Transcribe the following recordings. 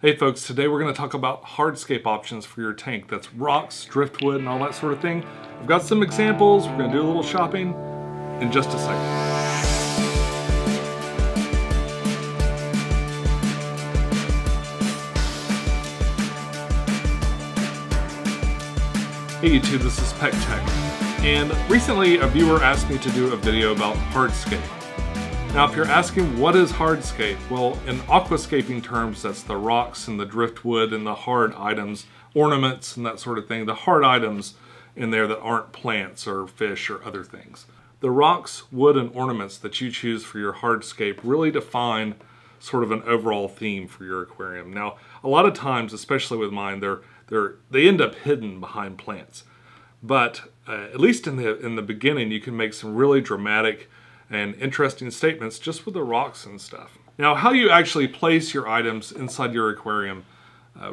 Hey folks, today we're going to talk about hardscape options for your tank. That's rocks, driftwood, and all that sort of thing. I've got some examples. We're going to do a little shopping in just a second. Hey YouTube, this is Pecktec, and recently a viewer asked me to do a video about hardscape. Now if you're asking what is hardscape, well in aquascaping terms that's the rocks and the driftwood and the hard items, ornaments and that sort of thing, the hard items in there that aren't plants or fish or other things. The rocks, wood, and ornaments that you choose for your hardscape really define sort of an overall theme for your aquarium. Now a lot of times, especially with mine, they end up hidden behind plants. But at least in the beginning, you can make some really dramatic and interesting statements just with the rocks and stuff. Now, how you actually place your items inside your aquarium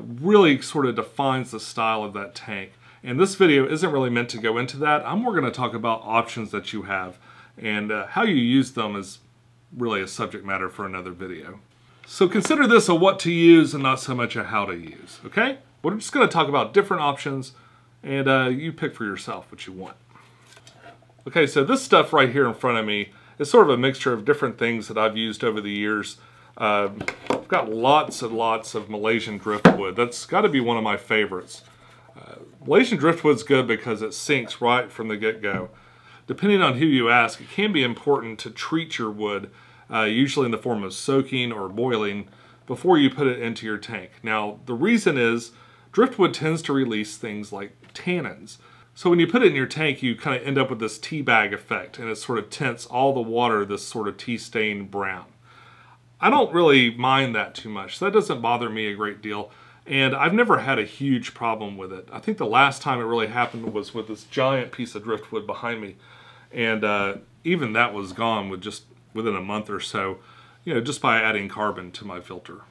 really sort of defines the style of that tank. And this video isn't really meant to go into that. I'm more going to talk about options that you have, and how you use them is really a subject matter for another video. So consider this a what to use and not so much a how to use, okay? We're just going to talk about different options, and you pick for yourself what you want. Okay, so this stuff right here in front of me is sort of a mixture of different things that I've used over the years. I've got lots and lots of Malaysian driftwood. That's got to be one of my favorites. Malaysian driftwood's good because it sinks right from the get-go. Depending on who you ask, it can be important to treat your wood, usually in the form of soaking or boiling, before you put it into your tank. Now, the reason is driftwood tends to release things like tannins. So when you put it in your tank, you kind of end up with this tea bag effect, and it sort of tints all the water this sort of tea-stained brown. I don't really mind that too much. That doesn't bother me a great deal, and I've never had a huge problem with it. I think the last time it really happened was with this giant piece of driftwood behind me, and even that was gone within a month or so, just by adding carbon to my filter.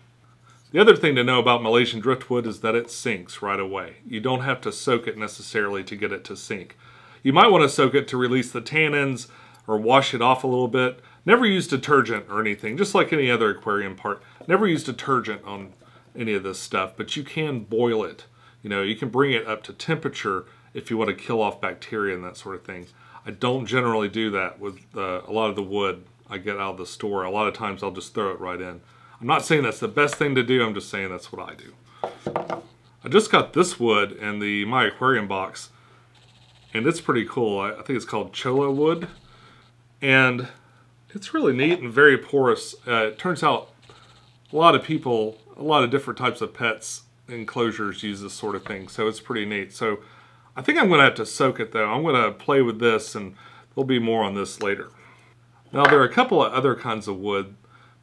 The other thing to know about Malaysian driftwood is that it sinks right away. You don't have to soak it necessarily to get it to sink. You might want to soak it to release the tannins or wash it off a little bit. Never use detergent or anything, just like any other aquarium part. Never use detergent on any of this stuff, but you can boil it. You can bring it up to temperature if you want to kill off bacteria and that sort of thing. I don't generally do that with a lot of the wood I get out of the store. A lot of times I'll just throw it right in. I'm not saying that's the best thing to do, I'm just saying that's what I do. I just got this wood in the My Aquarium box, and it's pretty cool. I think it's called Chola wood, and it's really neat and very porous. It turns out a lot of people, a lot of different types of pets enclosures use this sort of thing, so it's pretty neat. So I think I'm going to have to soak it though. I'm going to play with this, and there'll be more on this later. Now there are a couple of other kinds of wood,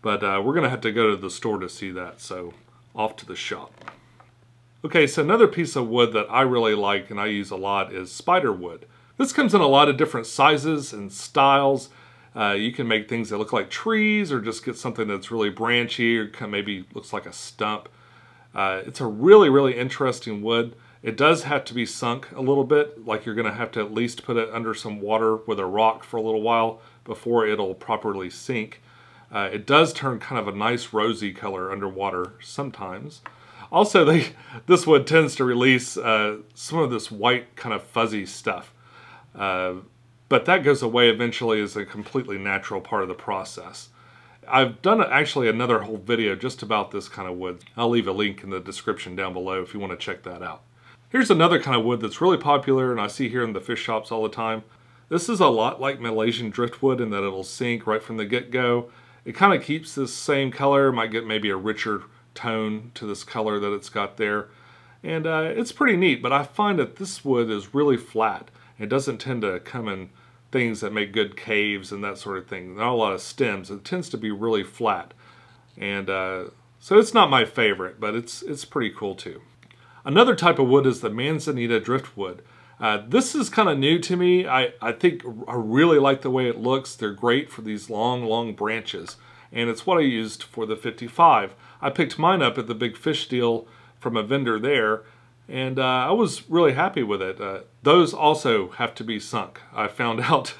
but we're going to have to go to the store to see that, so off to the shop. Okay, so another piece of wood that I really like and I use a lot is spider wood. This comes in a lot of different sizes and styles. You can make things that look like trees, or just get something that's really branchy or maybe looks like a stump. It's a really, really interesting wood. It does have to be sunk a little bit, like you're going to have to at least put it under some water with a rock for a little while before it'll properly sink. It does turn kind of a nice rosy color underwater sometimes. Also, this wood tends to release some of this white kind of fuzzy stuff. But that goes away eventually as a completely natural part of the process. I've done actually another whole video just about this kind of wood. I'll leave a link in the description down below if you want to check that out. Here's another kind of wood that's really popular and I see here in the fish shops all the time. This is a lot like Malaysian driftwood in that it'll sink right from the get-go. It kind of keeps this same color, might get maybe a richer tone to this color that it's got there. And it's pretty neat, but I find that this wood is really flat. It doesn't tend to come in things that make good caves and that sort of thing. Not a lot of stems. It tends to be really flat. And so it's not my favorite, but it's pretty cool too. Another type of wood is the Manzanita driftwood. This is kind of new to me. I think I really like the way it looks. They're great for these long branches, and it's what I used for the 55. I picked mine up at the Big Fish deal from a vendor there, and I was really happy with it. Those also have to be sunk. I found out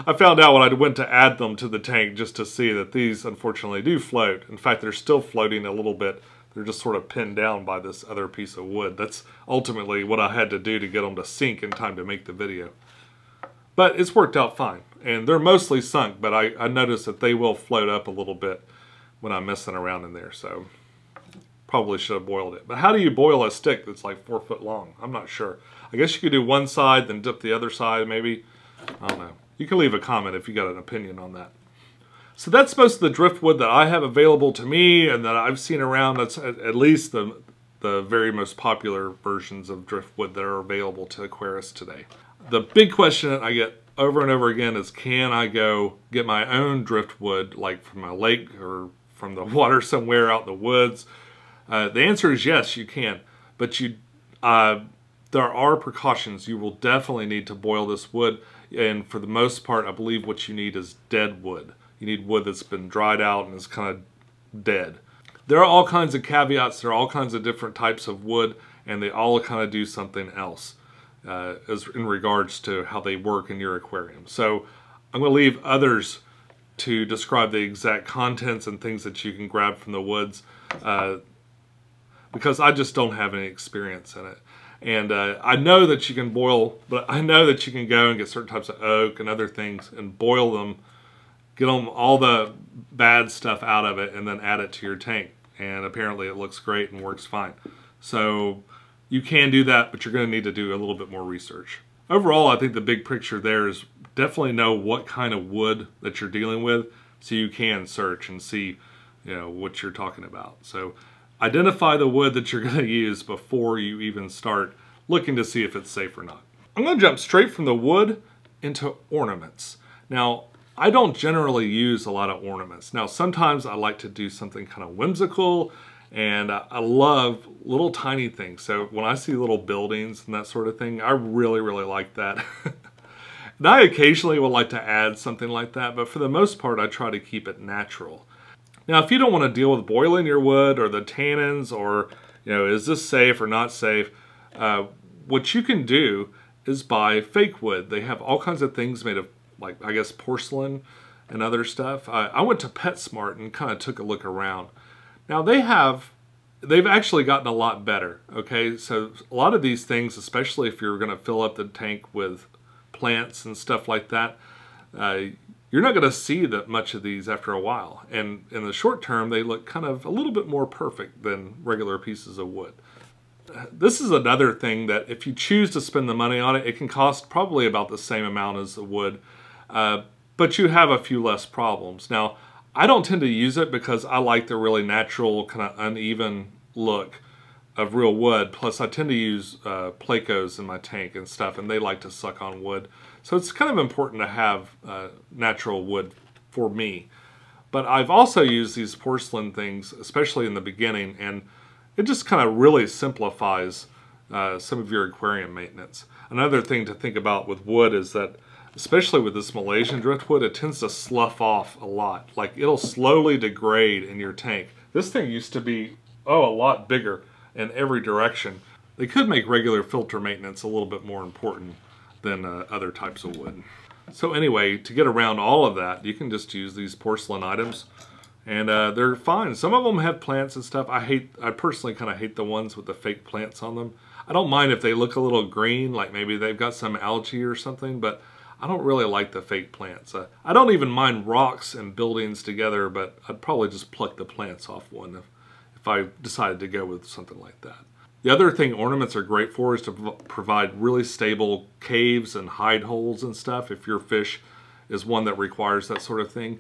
when I went to add them to the tank just to see that these unfortunately do float. In fact, they're still floating a little bit They're just sort of pinned down by this other piece of wood. That's ultimately what I had to do to get them to sink in time to make the video. But it's worked out fine. And they're mostly sunk, but I noticed that they will float up a little bit when I'm messing around in there. So probably should have boiled it. But how do you boil a stick that's like 4 foot long? I'm not sure. I guess you could do one side, then dip the other side maybe. I don't know. You can leave a comment if you got an opinion on that. So that's most of the driftwood that I have available to me and that I've seen around. That's at least the very most popular versions of driftwood that are available to aquarists today. The big question that I get over and over again is, can I go get my own driftwood, like from a lake or from the water somewhere out in the woods? The answer is yes, you can. But there are precautions. You will definitely need to boil this wood. And for the most part, I believe what you need is dead wood. You need wood that's been dried out and is kind of dead. There are all kinds of caveats. There are all kinds of different types of wood, and they all kind of do something else as in regards to how they work in your aquarium. So I'm going to leave others to describe the exact contents and things that you can grab from the woods because I just don't have any experience in it. And I know that you can boil, but I know that you can go and get certain types of oak and other things and boil them, get them all the bad stuff out of it, and then add it to your tank. And apparently it looks great and works fine. So you can do that, but you're going to need to do a little bit more research. Overall, I think the big picture there is definitely know what kind of wood that you're dealing with so you can search and see, you know, what you're talking about. So identify the wood that you're going to use before you even start looking to see if it's safe or not. I'm going to jump straight from the wood into ornaments. Now, I don't generally use a lot of ornaments. Now, sometimes I like to do something kind of whimsical, and I love little tiny things. So when I see little buildings and that sort of thing, I really, really like that. And I occasionally would like to add something like that, but for the most part, I try to keep it natural. Now, if you don't want to deal with boiling your wood or the tannins or, you know, is this safe or not safe, what you can do is buy fake wood. They have all kinds of things made of, like, I guess, porcelain and other stuff. I went to PetSmart and kind of took a look around. Now, they've actually gotten a lot better, okay? So a lot of these things, especially if you're going to fill up the tank with plants and stuff like that, you're not going to see that much of these after a while. And in the short term, they look kind of a little bit more perfect than regular pieces of wood. This is another thing that if you choose to spend the money on it, it can cost probably about the same amount as the wood, but you have a few less problems. Now, I don't tend to use it because I like the really natural kind of uneven look of real wood. Plus I tend to use Plecos in my tank and stuff, and they like to suck on wood. So it's kind of important to have natural wood for me. But I've also used these porcelain things, especially in the beginning, and it just kind of really simplifies some of your aquarium maintenance. Another thing to think about with wood is that, especially with this Malaysian driftwood, it tends to slough off a lot. Like, it'll slowly degrade in your tank. This thing used to be, a lot bigger in every direction. They could make regular filter maintenance a little bit more important than other types of wood. So anyway, to get around all of that, you can just use these porcelain items, and they're fine. Some of them have plants and stuff. I personally kind of hate the ones with the fake plants on them. I don't mind if they look a little green, like maybe they've got some algae or something, but I don't really like the fake plants. I don't even mind rocks and buildings together, but I'd probably just pluck the plants off one if I decided to go with something like that. The other thing ornaments are great for is to provide really stable caves and hide holes and stuff if your fish is one that requires that sort of thing.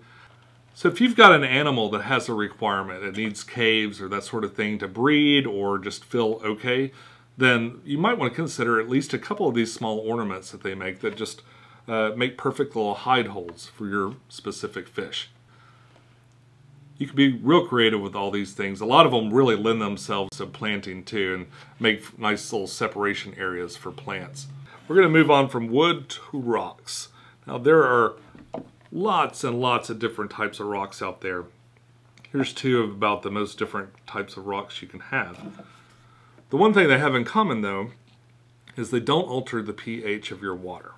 So if you've got an animal that has a requirement, it needs caves or that sort of thing to breed or just feel okay, then you might want to consider at least a couple of these small ornaments that they make that just make perfect little hide holes for your specific fish. You can be real creative with all these things. A lot of them really lend themselves to planting too and make nice little separation areas for plants. We're going to move on from wood to rocks. Now there are lots and lots of different types of rocks out there. Here's two of about the most different types of rocks you can have. The one thing they have in common though is they don't alter the pH of your water.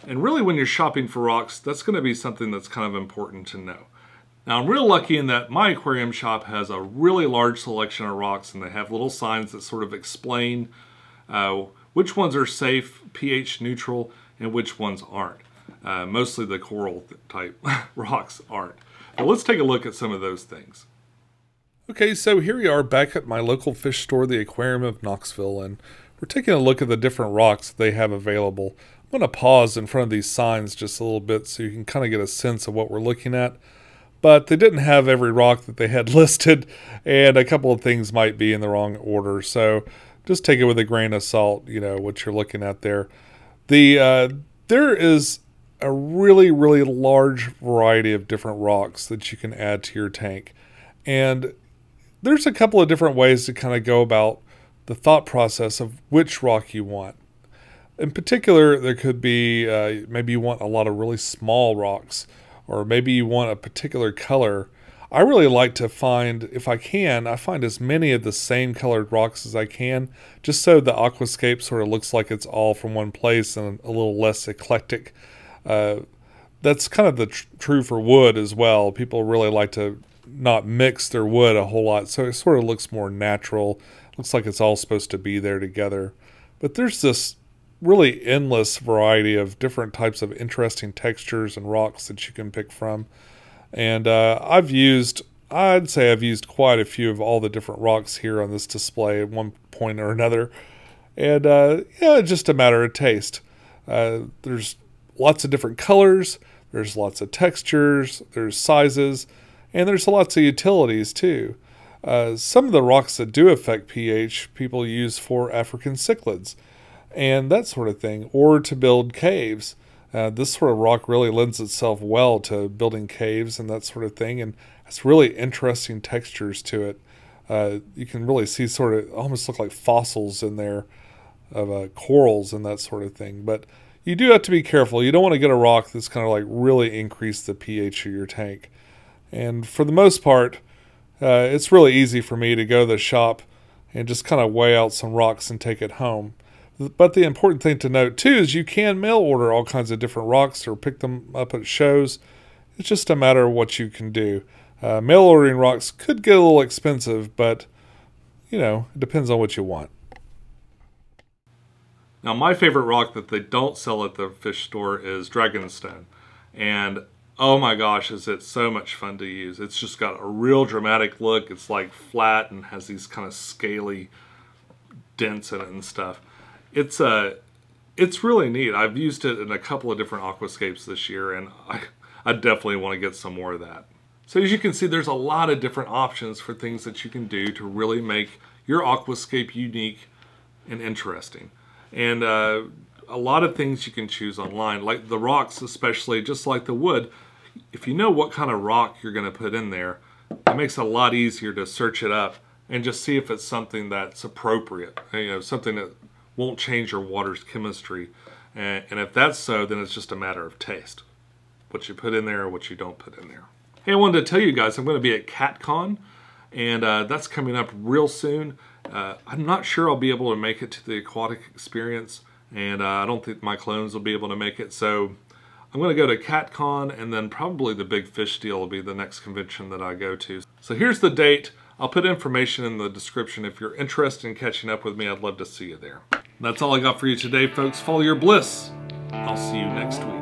And really when you're shopping for rocks, that's going to be something that's kind of important to know. Now I'm real lucky in that my aquarium shop has a really large selection of rocks, and they have little signs that sort of explain which ones are safe, pH neutral, and which ones aren't. Mostly the coral type rocks aren't. But let's take a look at some of those things. Okay, so here we are back at my local fish store, the Aquarium of Knoxville, and we're taking a look at the different rocks that they have available. I'm going to pause in front of these signs just a little bit so you can kind of get a sense of what we're looking at. But they didn't have every rock that they had listed, and a couple of things might be in the wrong order. So just take it with a grain of salt, you know, what you're looking at there. There is a really, really large variety of different rocks that you can add to your tank. And there's a couple of different ways to kind of go about the thought process of which rock you want. In particular, there could be, maybe you want a lot of really small rocks, or maybe you want a particular color. I really like to find, if I can, I find as many of the same colored rocks as I can, just so the aquascape sort of looks like it's all from one place and a little less eclectic. That's kind of the true for wood as well. People really like to not mix their wood a whole lot, so it sort of looks more natural. Looks like it's all supposed to be there together. But there's this really endless variety of different types of interesting textures and rocks that you can pick from. And I'd say I've used quite a few of all the different rocks here on this display at one point or another. And yeah, it's just a matter of taste. There's lots of different colors, there's lots of textures, there's sizes, and there's lots of utilities too. Some of the rocks that do affect pH, people use for African cichlids and that sort of thing, or to build caves. This sort of rock really lends itself well to building caves and that sort of thing, and it's really interesting textures to it. You can really see sort of almost look like fossils in there of corals and that sort of thing. But you do have to be careful. You don't want to get a rock that's kind of like really increase the pH of your tank. And for the most part, it's really easy for me to go to the shop and just kind of weigh out some rocks and take it home. But the important thing to note too is you can mail order all kinds of different rocks or pick them up at shows. It's just a matter of what you can do. Mail ordering rocks could get a little expensive, but you know, it depends on what you want. Now my favorite rock that they don't sell at the fish store is Dragonstone. And oh my gosh, is it so much fun to use. It's just got a real dramatic look. It's like flat and has these kind of scaly dents in it and stuff. It's really neat. I've used it in a couple of different aquascapes this year, and I definitely want to get some more of that. So as you can see, there's a lot of different options for things that you can do to really make your aquascape unique and interesting. And a lot of things you can choose online, like the rocks especially, just like the wood. If you know what kind of rock you're going to put in there, it makes it a lot easier to search it up and just see if it's something that's appropriate, you know, something that won't change your water's chemistry. And if that's so, then it's just a matter of taste. What you put in there or what you don't put in there. Hey, I wanted to tell you guys I'm going to be at CatCon, and that's coming up real soon. I'm not sure I'll be able to make it to the aquatic experience, and I don't think my clones will be able to make it. So I'm going to go to CatCon, and then probably the Big Fish Deal will be the next convention that I go to. So here's the date. I'll put information in the description. If you're interested in catching up with me, I'd love to see you there. That's all I got for you today, folks. Follow your bliss. I'll see you next week.